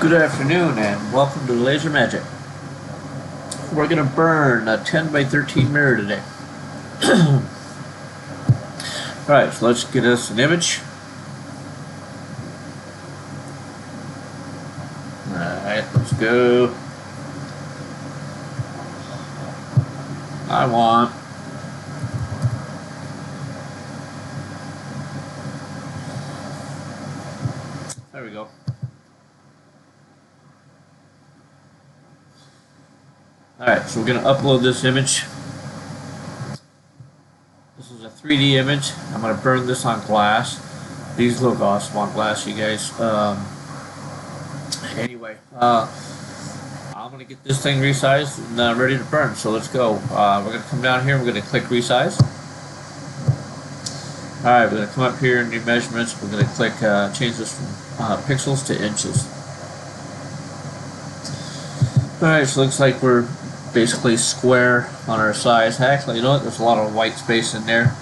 Good afternoon and welcome to Laser Magic. We're going to burn a 10 by 13 mirror today. Alright, so let's get us an image. Alright, let's go. I want there we go. Alright, so we're going to upload this image. This is a 3D image. I'm going to burn this on glass. These look awesome on glass, you guys. Anyway, I'm going to get this thing resized and ready to burn. So let's go. We're going to come down here and we're going to click resize. Alright, we're going to come up here and do measurements. We're going to click change this from pixels to inches. Alright, so it looks like we're basically square on our size. Actually, you know what? There's a lot of white space in there.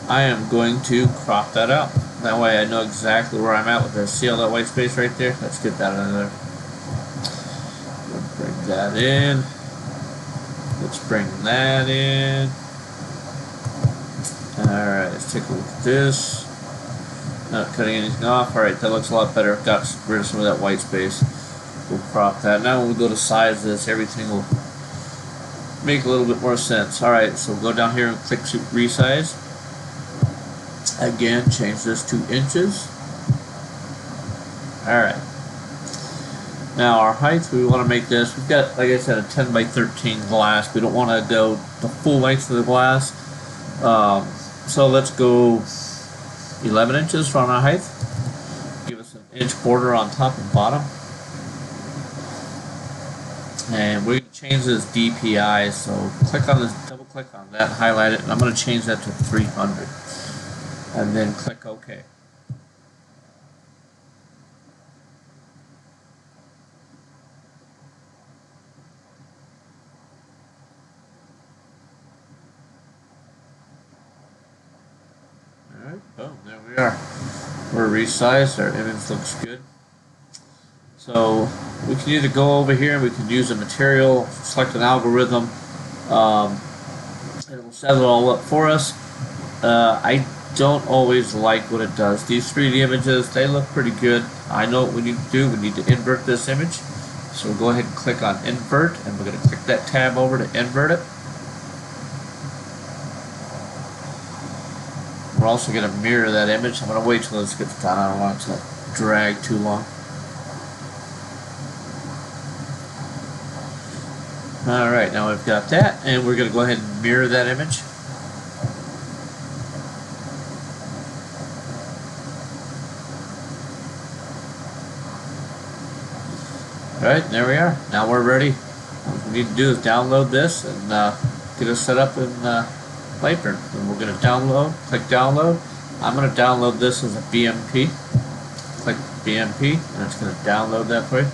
I am going to crop that out. That way I know exactly where I'm at with this. See all that white space right there? Let's get that out of there. We'll bring that in. Let's bring that in. Alright, let's take a look at this. Not cutting anything off. Alright, that looks a lot better. Got rid of some of that white space. We'll crop that. Now when we go to size this, everything will make a little bit more sense. Alright, so we'll go down here and click resize. Again, change this to inches. Alright. Now our height, we want to make this, we've got, like I said, a 10 by 13 glass. We don't want to go the full length of the glass. So let's go 11 inches for our height. Give us an inch border on top and bottom. And we're going to change this DPI, so click on this, double click on that, highlight it, and I'm going to change that to 300. And then click OK. Alright, boom, there we are. We're resized, our image looks good. So we can either go over here and we can use a material, select an algorithm, and it will set it all up for us. I don't always like what it does. These 3D images, they look pretty good. I know what we need to do. We need to invert this image. So we'll go ahead and click on invert, and we're going to click that tab over to invert it. We're also going to mirror that image. I'm going to wait till this gets done. I don't want it to drag too long. Alright, now we've got that, and we're going to go ahead and mirror that image. Alright, there we are. Now we're ready. What we need to do is download this and get us set up in Lightroom. And we're going to download, click download. I'm going to download this as a BMP. Click BMP, and it's going to download that for you.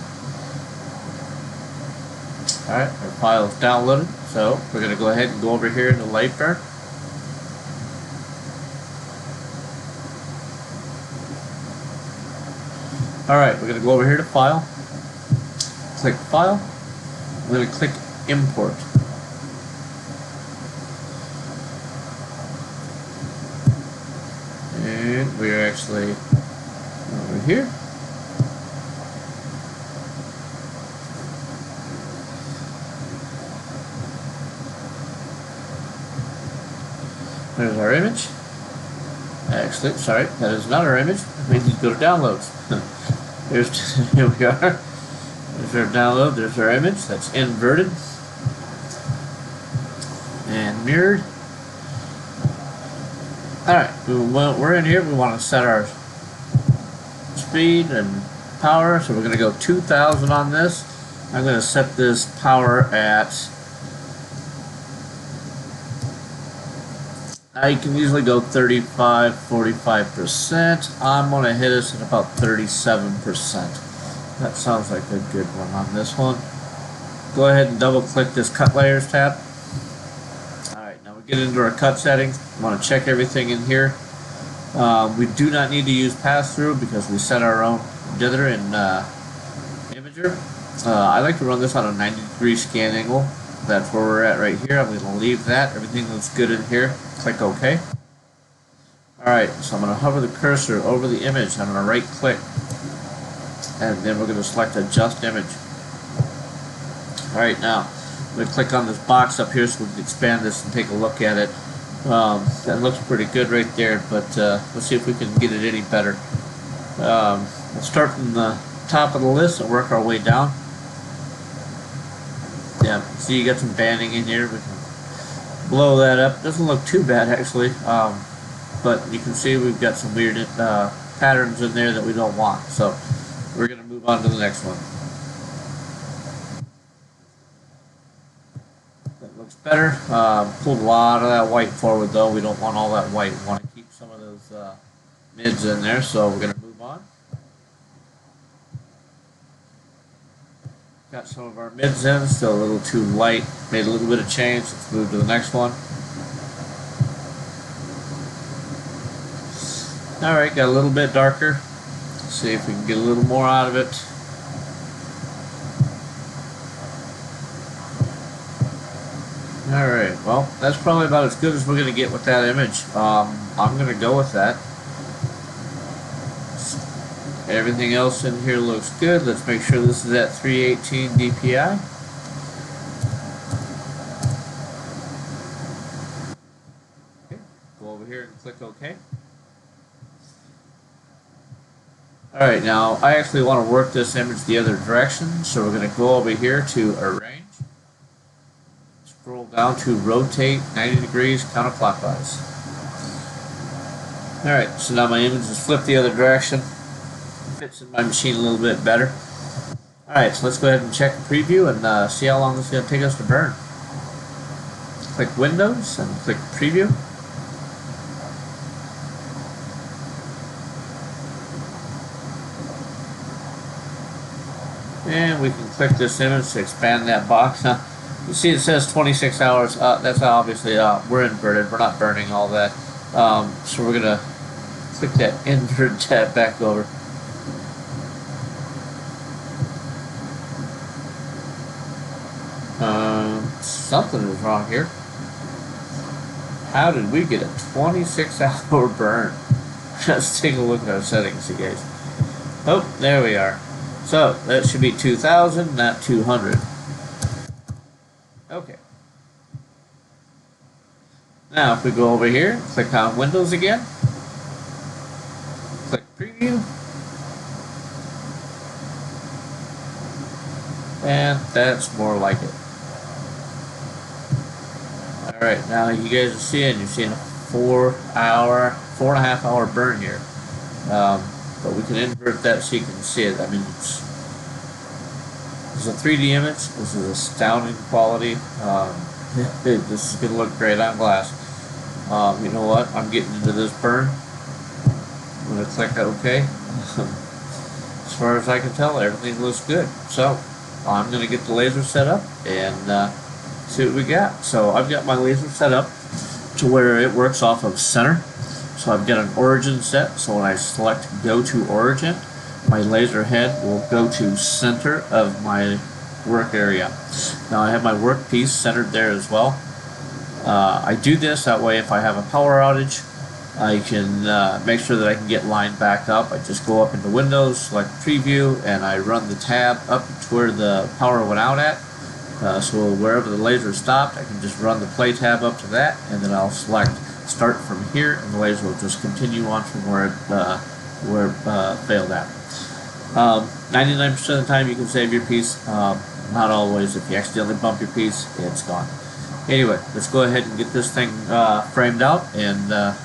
Alright, our file is downloaded, so we're going to go ahead and go over here into Lightroom. Alright, we're going to go over here to File, click File, we're going to click Import. And we're actually over here. There's our image. Actually, sorry, that is not our image. We need to go to downloads. Here we are. There's our download. There's our image. That's inverted and mirrored. Alright, we're in here. We want to set our speed and power. So we're going to go 2000 on this. I'm going to set this power at, I can usually go 35, 45%. I'm going to hit us at about 37%. That sounds like a good one on this one. Go ahead and double click this cut layers tab. Alright, now we get into our cut settings. I want to check everything in here. We do not need to use pass through because we set our own dither in imager. imager. I like to run this on a 90-degree scan angle. That's where we're at right here. I'm going to leave that. Everything looks good in here. Click OK. Alright, so I'm going to hover the cursor over the image. I'm going to right click, and then we're going to select Adjust Image. Alright, now I'm going to click on this box up here so we can expand this and take a look at it. That looks pretty good right there, but let's see if we can get it any better. We'll start from the top of the list and work our way down. Yeah, see you got some banding in here. We can blow that up. Doesn't look too bad actually, but you can see we've got some weird patterns in there that we don't want. So we're going to move on to the next one. That looks better. Pulled a lot of that white forward though. We don't want all that white. We want to keep some of those mids in there. So we're going to move on. Got some of our mids in, still a little too light. Made a little bit of change. Let's move to the next one. Alright, got a little bit darker. Let's see if we can get a little more out of it. Alright, well, that's probably about as good as we're going to get with that image. I'm going to go with that. Everything else in here looks good. Let's make sure this is at 318 DPI. Okay. Go over here and click OK. Alright, now I actually want to work this image the other direction, so we're going to go over here to Arrange. Scroll down to Rotate 90 degrees counterclockwise. Alright, so now my image is flipped the other direction. Fits in my machine a little bit better. Alright, so let's go ahead and check the preview and see how long this is going to take us to burn. Click Windows and click Preview. And we can click this image to expand that box. Now, you see it says 26 hours. That's obviously, we're inverted. We're not burning all that. So we're going to click that invert tab back over. Something is wrong here. How did we get a 26-hour burn? Let's take a look at our settings, you guys. Oh, there we are. So that should be 2,000, not 200. Okay. Now if we go over here, click on Windows again, click Preview, and that's more like it. Alright, now you guys are seeing, you're seeing a 4.5 hour burn here. But we can invert that so you can see it. I mean, this is a 3D image. This is astounding quality. This is going to look great on glass. You know what? I'm getting into this burn. I'm going to click OK. As far as I can tell, everything looks good. So I'm going to get the laser set up and see what we got. So I've got my laser set up to where it works off of center. So I've got an origin set. So when I select Go to Origin, my laser head will go to center of my work area. Now I have my workpiece centered there as well. I do this that way if I have a power outage, I can make sure that I can get lined back up. I just go up into Windows, select Preview, and I run the tab up to where the power went out at. So wherever the laser stopped, I can just run the play tab up to that, and then I'll select Start from here, and the laser will just continue on from where it failed at. 99% of the time you can save your piece. Not always. If you accidentally bump your piece, it's gone. Anyway, let's go ahead and get this thing framed out and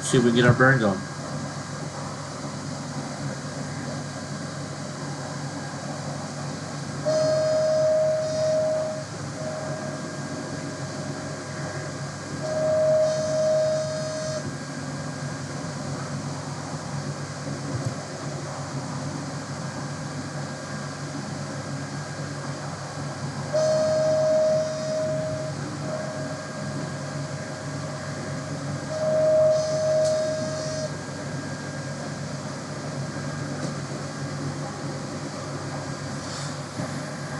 see if we can get our burn going.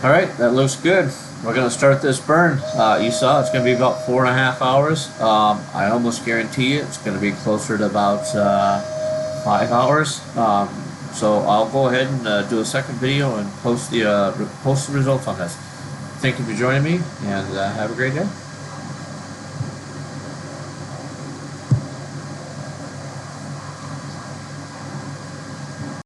Alright, that looks good. We're going to start this burn. You saw it's going to be about 4.5 hours. I almost guarantee it's going to be closer to about 5 hours. So I'll go ahead and do a second video and post the results on this. Thank you for joining me, and have a great day.